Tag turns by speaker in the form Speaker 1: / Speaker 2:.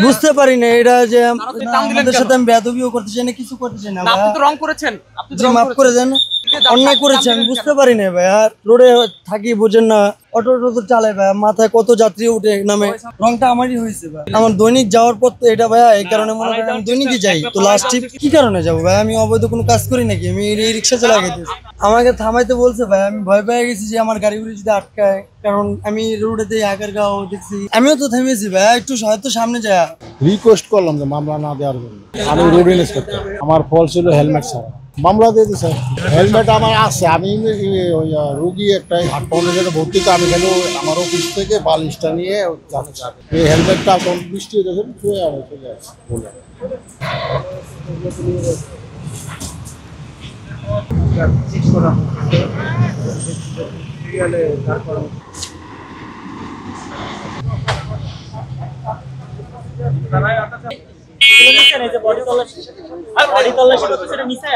Speaker 1: বুঝতে পারি না এটা যে আমাদের সাথে আমি বেয়াদবিও করতে চাই না, কিছু করতে চাই না।
Speaker 2: আপনি তো রং করেছেন, আপনি তো
Speaker 1: জি
Speaker 2: রং
Speaker 1: মাফ করে দেন, অন্যায় করেছে আমি বুঝতে পারি না ভাই। আর রোডে থাকি বুঝেন না, অটো তো চালাই ভাই, মাথায় কত যাত্রী উঠে নামে, রংটা আমারই হয়েছে ভাই। আমার দৈনিক যাওয়ার পথ তো এটা ভাইয়া, এই কারণে মনে করেন আমি দৈনিকই যাই। তো লাস্ট ট্রিপ কি কারণে যাবো ভাই? আমি অবৈধ কোনো কাজ করি নাকি? আমি এই রিক্সা চালাই গেছি, আমাকে থামাইতে বলছে ভাই। আমি ভয় পেয়ে গেছি যে আমার গাড়িগুলি যদি আটকায়, কারণ আমি রোডে দিয়ে আগারগাঁও দেখছি। আমিও তো থেমেছি ভাই, একটু হয়তো সামনে যায়।
Speaker 3: রিকোয়েস্ট করলাম যে মামলা না দেওয়ার জন্য। আমি রোড ইন্সপেক্টর, আমার ফল ছিল হেলমেট ছাড়া। মামলা দিয়ে দিছে। হেলমেট আমার আছে, আমি ওই রুগী একটা হাট পাউন্ডে ভর্তি, তো আমি গেল আমার অফিস থেকে বালিশটা নিয়ে যাচ্ছি। এই হেলমেটটা তখন বৃষ্টি দেখুন ছুঁয়ে আমি চলে আসছি বলে।
Speaker 2: বডি তল্লাশি করতেছে এটা নিচে।